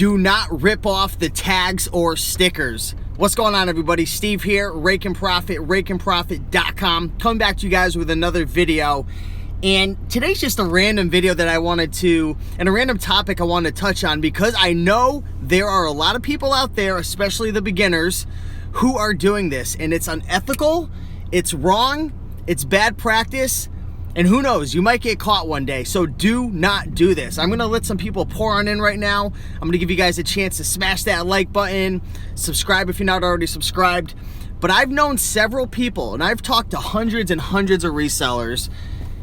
Do not rip off the tags or stickers. What's going on, everybody? Steve here, Rake and Profit, rakeandprofit.com. Coming back to you guys with another video. And today's just a random video that I wanted to, and a random topic I wanted to touch on, because I know there are a lot of people out there, especially the beginners, who are doing this. And it's unethical, it's wrong, it's bad practice, and who knows, you might get caught one day. So do not do this. I'm gonna let some people pour on in right now. I'm gonna give you guys a chance to smash that like button, subscribe if you're not already subscribed. But I've known several people, and I've talked to hundreds and hundreds of resellers,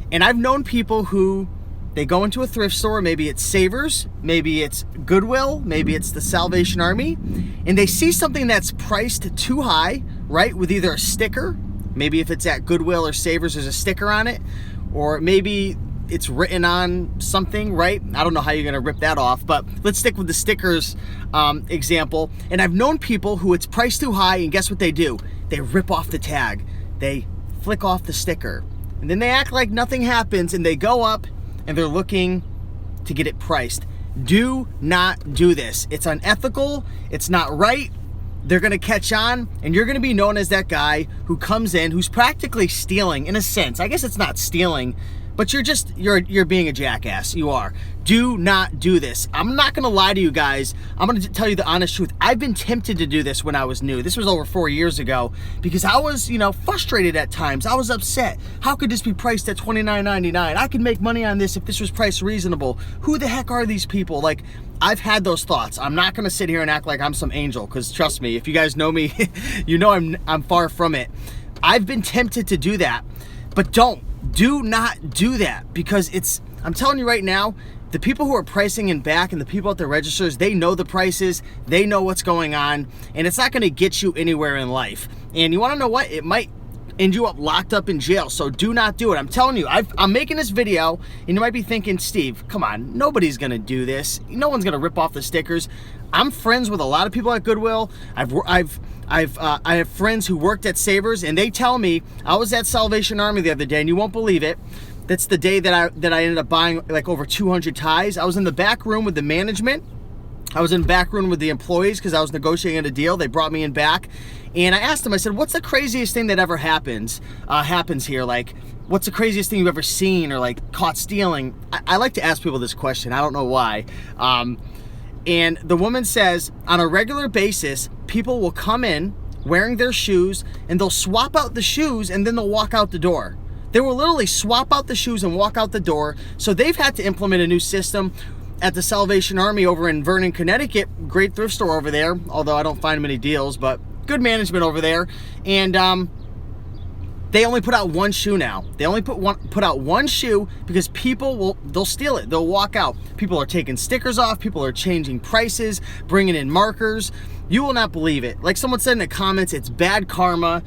and I've known people who, they go into a thrift store, maybe it's Savers, maybe it's Goodwill, maybe it's the Salvation Army, and they see something that's priced too high, right? With either a sticker, maybe if it's at Goodwill or Savers, there's a sticker on it, or maybe it's written on something, right? I don't know how you're gonna rip that off, but let's stick with the stickers example. And I've known people who it's priced too high, and guess what they do? They rip off the tag, they flick off the sticker, and then they act like nothing happens, and they go up and they're looking to get it priced. Do not do this. It's unethical, it's not right. They're gonna catch on, and you're gonna be known as that guy who comes in, who's practically stealing, in a sense. I guess it's not stealing, but you're being a jackass. You are. Do not do this. I'm not gonna lie to you guys. I'm gonna tell you the honest truth. I've been tempted to do this when I was new. This was over 4 years ago, because I was, frustrated at times. I was upset. How could this be priced at $29.99? I could make money on this if this was priced reasonable. Who the heck are these people? Like, I've had those thoughts. I'm not gonna sit here and act like I'm some angel, because trust me, if you guys know me, you know I'm far from it. I've been tempted to do that, but do not do that, because I'm telling you right now, the people who are pricing in back and the people at the registers, they know the prices, they know what's going on, and it's not gonna get you anywhere in life. And you wanna know what? It might end you up locked up in jail, so do not do it. I'm telling you, I'm making this video, and you might be thinking, Steve, come on, nobody's gonna do this. No one's gonna rip off the stickers. I'm friends with a lot of people at Goodwill. I have friends who worked at Savers, and they tell me, I was at Salvation Army the other day, and you won't believe it. That's the day that I ended up buying like over 200 ties. I was in the back room with the management. I was in the back room with the employees because I was negotiating a deal. They brought me in back, and I asked them, I said, what's the craziest thing that ever happens here? Like, what's the craziest thing you've ever seen or like caught stealing? I like to ask people this question. I don't know why. And the woman says, on a regular basis, people will come in wearing their shoes, and they'll swap out the shoes, and then they'll walk out the door. They will literally swap out the shoes and walk out the door. So they've had to implement a new system at the Salvation Army over in Vernon, Connecticut. Great thrift store over there, although I don't find many deals, but good management over there. And they only put out one shoe now. They only put out one shoe because they'll steal it. They'll walk out. People are taking stickers off. People are changing prices, bringing in markers. You will not believe it. Like someone said in the comments, it's bad karma.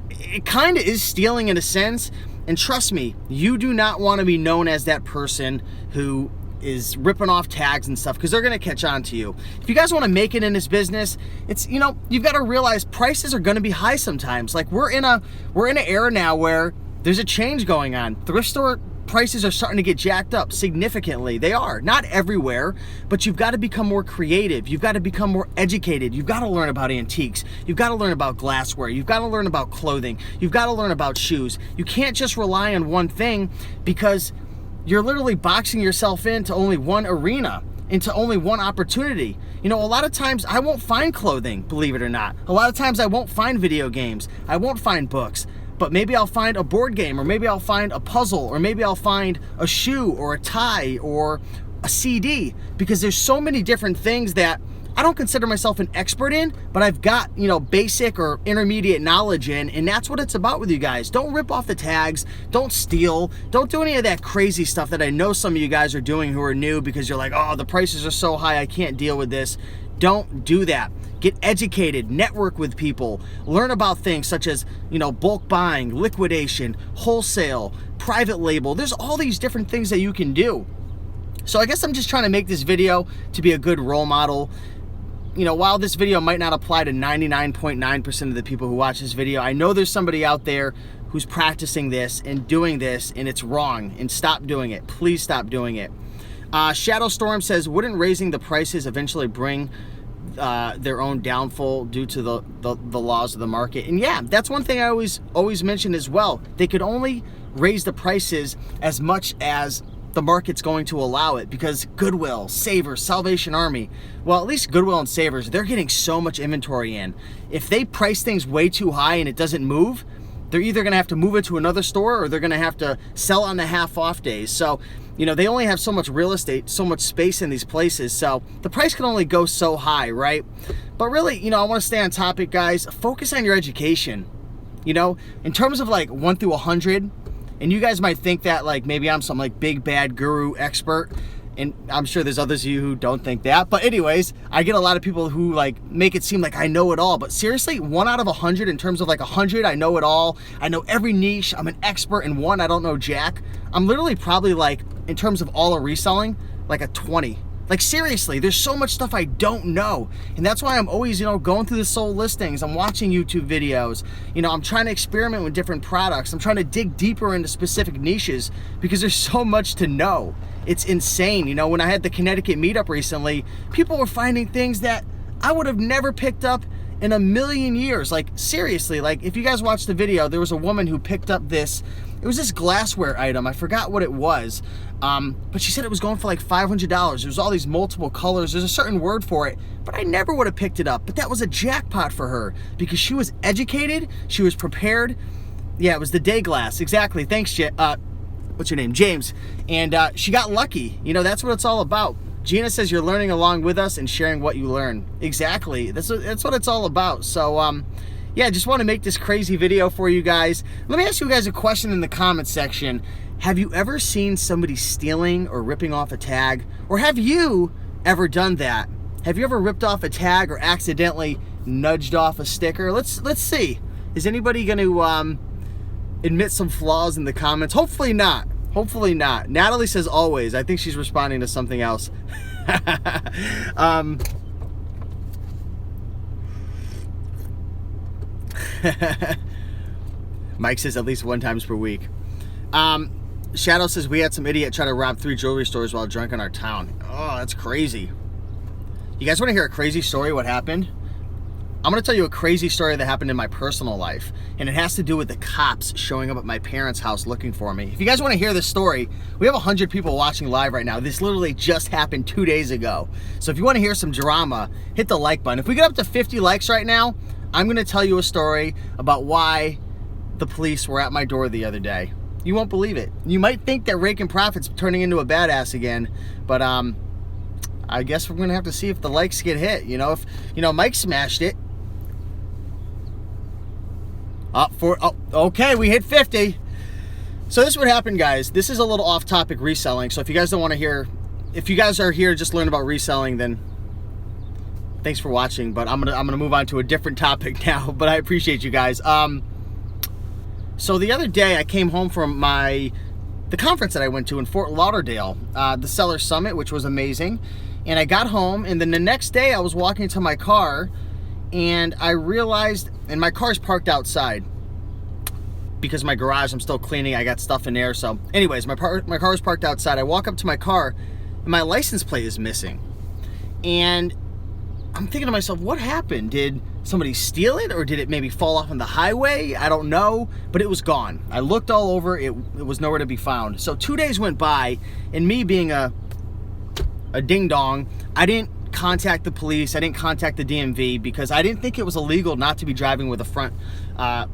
It kind of is stealing in a sense. And trust me, you do not want to be known as that person who is ripping off tags and stuff, because they're going to catch on to you. If you guys want to make it in this business, it's, you've got to realize prices are going to be high sometimes. Like we're in an era now where there's a change going on. Thrift store prices are starting to get jacked up significantly. They are. Not everywhere, but you've got to become more creative. You've got to become more educated. You've got to learn about antiques. You've got to learn about glassware. You've got to learn about clothing. You've got to learn about shoes. You can't just rely on one thing, because you're literally boxing yourself into only one arena, into only one opportunity. A lot of times I won't find clothing, believe it or not. A lot of times I won't find video games. I won't find books. But maybe I'll find a board game, or maybe I'll find a puzzle, or maybe I'll find a shoe or a tie or a CD, because there's so many different things that I don't consider myself an expert in, but I've got, basic or intermediate knowledge in, and that's what it's about with you guys. Don't rip off the tags, don't steal, don't do any of that crazy stuff that I know some of you guys are doing who are new, because you're like, oh, the prices are so high, I can't deal with this. Don't do that. Get educated, network with people, learn about things such as, bulk buying, liquidation, wholesale, private label. There's all these different things that you can do. So I guess I'm just trying to make this video to be a good role model. While this video might not apply to 99.9% of the people who watch this video, I know there's somebody out there who's practicing this and doing this, and it's wrong, and stop doing it. Please stop doing it. Shadow Storm says, wouldn't raising the prices eventually bring their own downfall due to the laws of the market? And yeah, that's one thing I always mention as well. They could only raise the prices as much as the market's going to allow it, because Goodwill, Savers, Salvation Army, well, at least Goodwill and Savers, they're getting so much inventory in. If they price things way too high and it doesn't move, they're either going to have to move it to another store, or they're going to have to sell on the half-off days. So, you know, they only have so much real estate, so much space in these places, so the price can only go so high, right? But really, you know, I want to stay on topic, guys. Focus on your education. You know, in terms of like 1 through 100, and you guys might think that like maybe I'm some like big bad guru expert, and I'm sure there's others of you who don't think that. But anyways, I get a lot of people who like make it seem like I know it all. But seriously, 1 out of 100, in terms of like 100, I know it all. I know every niche. I'm an expert in one. I don't know jack. I'm literally probably like, in terms of all of reselling, like a 20. Like seriously, there's so much stuff I don't know. And that's why I'm always, you know, going through the sold listings. I'm watching YouTube videos. You know, I'm trying to experiment with different products. I'm trying to dig deeper into specific niches, because there's so much to know. It's insane. You know, when I had the Connecticut meetup recently, people were finding things that I would have never picked up in a million years. Like seriously, like if you guys watched the video, there was a woman who picked up this, it was this glassware item. I forgot what it was. But she said it was going for like $500. There was all these multiple colors. There's a certain word for it, but I never would have picked it up. But that was a jackpot for her, because she was educated, she was prepared. Yeah, it was the day glass. Exactly. Thanks, what's your name? James. And she got lucky. You know, that's what it's all about. Gina says you're learning along with us and sharing what you learn. Exactly. That's what it's all about. So, yeah, just want to make this crazy video for you guys. Let me ask you guys a question in the comments section. Have you ever seen somebody stealing or ripping off a tag? Or have you ever done that? Have you ever ripped off a tag or accidentally nudged off a sticker? Let's see. Is anybody going to admit some flaws in the comments? Hopefully not. Hopefully not. Natalie says always. I think she's responding to something else. Mike says at least 1 time per week. Shadow says we had some idiot try to rob 3 jewelry stores while drunk in our town. Oh, that's crazy. You guys want to hear a crazy story? What happened? I'm going to tell you a crazy story that happened in my personal life, and it has to do with the cops showing up at my parents' house looking for me. If you guys want to hear this story, we have 100 people watching live right now. This literally just happened 2 days ago. So if you want to hear some drama, hit the like button. If we get up to 50 likes right now, I'm going to tell you a story about why the police were at my door the other day. You won't believe it. You might think that Raking Profit's turning into a badass again, but I guess we're going to have to see if the likes get hit. You know, if Mike smashed it. Okay, we hit 50. So this is what happened, guys. This is a little off-topic reselling. So if you guys don't want to hear, if you guys are here to just learn about reselling, then thanks for watching. But I'm gonna move on to a different topic now. But I appreciate you guys. So the other day I came home from the conference that I went to in Fort Lauderdale, the Seller Summit, which was amazing. And I got home, and then the next day I was walking to my car, and I realized, and my car's parked outside because my garage, I'm still cleaning, I got stuff in there. So anyways, my car is parked outside. I walk up to my car, and my license plate is missing. And I'm thinking to myself, what happened? Did somebody steal it, or did it maybe fall off on the highway? I don't know, but it was gone. I looked all over, it was nowhere to be found. So 2 days went by, and me being a ding-dong, I didn't contact the police, I didn't contact the DMV, because I didn't think it was illegal not to be driving with a front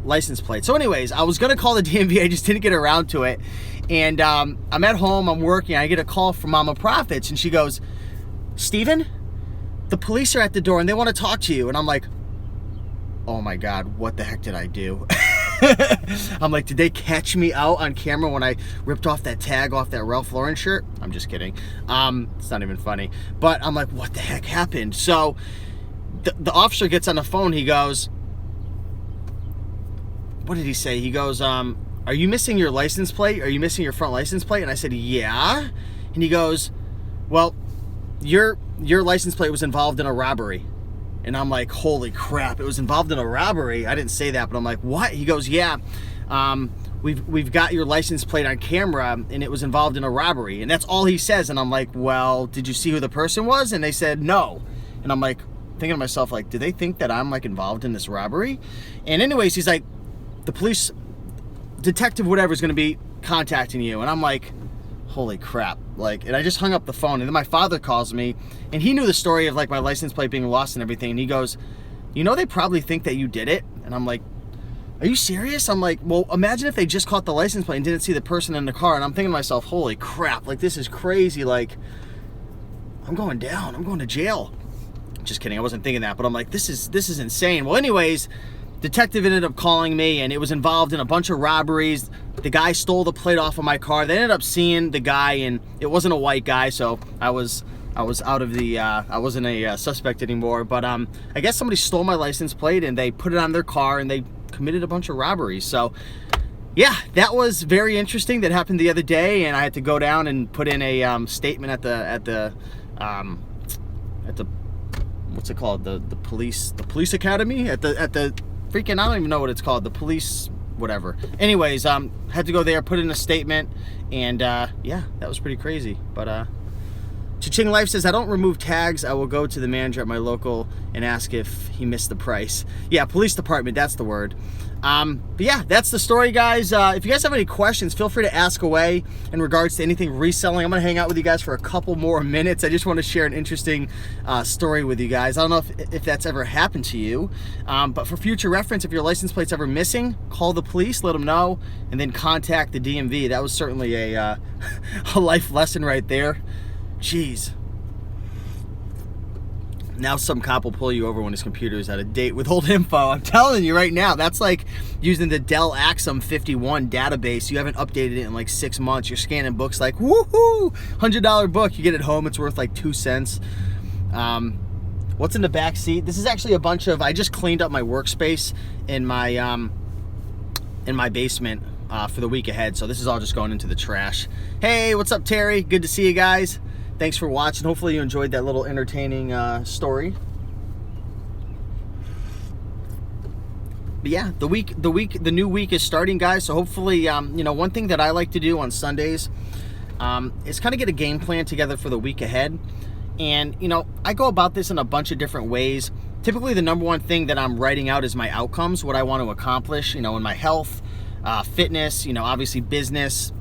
license plate. So anyways, I was gonna call the DMV, I just didn't get around to it. And I'm at home, I'm working, I get a call from Mama Profits, and she goes, Steven, the police are at the door and they want to talk to you. And I'm like, oh my God, what the heck did I do? I'm like, did they catch me out on camera when I ripped off that tag off that Ralph Lauren shirt? I'm just kidding. It's not even funny. But I'm like, what the heck happened? So the officer gets on the phone. He goes, what did he say? He goes, are you missing your license plate? Are you missing your front license plate? And I said, yeah. And he goes, well, your license plate was involved in a robbery. And I'm like, holy crap, it was involved in a robbery? I didn't say that, but I'm like, what? He goes, yeah, we've got your license plate on camera and it was involved in a robbery. And that's all he says. And I'm like, well, did you see who the person was? And they said no. And I'm like thinking to myself, like, do they think that I'm like involved in this robbery? And anyways, he's like, the police detective whatever is going to be contacting you. And I'm like, holy crap. Like, and I just hung up the phone, and then my father calls me, and he knew the story of like my license plate being lost and everything. And he goes, you know, they probably think that you did it. And I'm like, are you serious? I'm like, well, imagine if they just caught the license plate and didn't see the person in the car. And I'm thinking to myself, holy crap, like this is crazy. Like, I'm going down, I'm going to jail. Just kidding, I wasn't thinking that, but I'm like, this is insane. Well, anyways, detective ended up calling me, and it was involved in a bunch of robberies. The guy stole the plate off of my car. They ended up seeing the guy, and it wasn't a white guy, so I was out of the, I wasn't a suspect anymore. But I guess somebody stole my license plate, and they put it on their car, and they committed a bunch of robberies. So yeah, that was very interesting. That happened the other day, and I had to go down and put in a statement at the what's it called, the police academy, at the freaking, I don't even know what it's called, the police whatever. Anyways, had to go there, put in a statement, and yeah, that was pretty crazy. But Cha-Ching Life says, I don't remove tags. I will go to the manager at my local and ask if he missed the price. Yeah, police department, that's the word. But yeah, that's the story, guys. If you guys have any questions, feel free to ask away in regards to anything reselling. I'm going to hang out with you guys for a couple more minutes. I just want to share an interesting story with you guys. I don't know if that's ever happened to you, but for future reference, if your license plate's ever missing, call the police, let them know, and then contact the DMV. That was certainly a life lesson right there. Jeez. Now some cop will pull you over when his computer is out of date with old info. I'm telling you right now, that's like using the Dell Axum 51 database. You haven't updated it in like 6 months. You're scanning books like, woohoo, $100 book. You get it home, it's worth like 2 cents. What's in the back seat? This is actually a bunch of, I just cleaned up my workspace in my basement for the week ahead. So this is all just going into the trash. Hey, what's up, Terry? Good to see you guys. Thanks for watching. Hopefully you enjoyed that little entertaining story. But yeah, the new week is starting, guys. So hopefully, you know, one thing that I like to do on Sundays is kind of get a game plan together for the week ahead. And, you know, I go about this in a bunch of different ways. Typically, the number one thing that I'm writing out is my outcomes, what I want to accomplish, you know, in my health, fitness, you know, obviously business,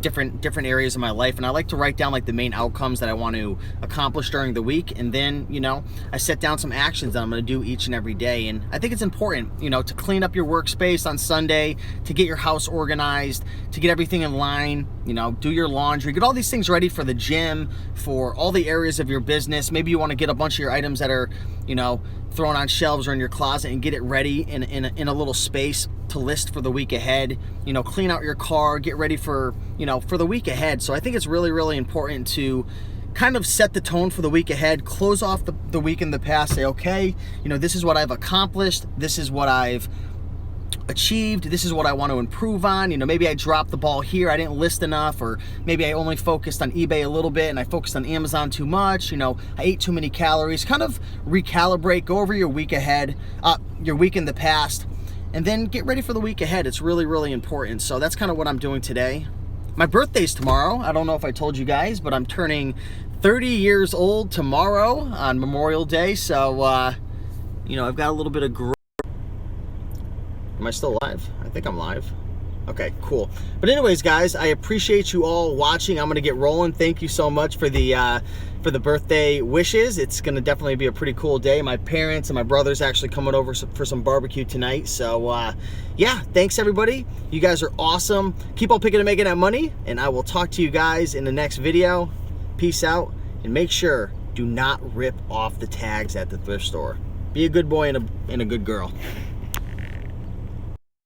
different areas of my life. And I like to write down like the main outcomes that I want to accomplish during the week, and then, you know, I set down some actions that I'm going to do each and every day. And I think it's important, you know, to clean up your workspace on Sunday, to get your house organized, to get everything in line, you know, do your laundry, get all these things ready for the gym, for all the areas of your business. Maybe you want to get a bunch of your items that are, you know, thrown on shelves or in your closet and get it ready in a little space to list for the week ahead. You know, clean out your car, get ready for, you know, for the week ahead. So I think it's really, really important to kind of set the tone for the week ahead, close off the week in the past, say, okay, you know, this is what I've accomplished, this is what I've achieved, this is what I want to improve on. You know, maybe I dropped the ball here, I didn't list enough, or maybe I only focused on eBay a little bit and I focused on Amazon too much. You know, I ate too many calories. Kind of recalibrate, go over your week ahead, your week in the past, and then get ready for the week ahead. It's really, really important. So that's kind of what I'm doing today. My birthday's tomorrow. I don't know if I told you guys, but I'm turning 30 years old tomorrow on Memorial Day. So, you know, I've got a little bit of growth. Am I still live? I think I'm live. Okay, cool. But anyways, guys, I appreciate you all watching. I'm gonna get rolling. Thank you so much for the birthday wishes. It's gonna definitely be a pretty cool day. My parents and my brother's actually coming over for some barbecue tonight. So yeah, thanks everybody. You guys are awesome. Keep on picking and making that money, and I will talk to you guys in the next video. Peace out, and make sure, do not rip off the tags at the thrift store. Be a good boy and a good girl.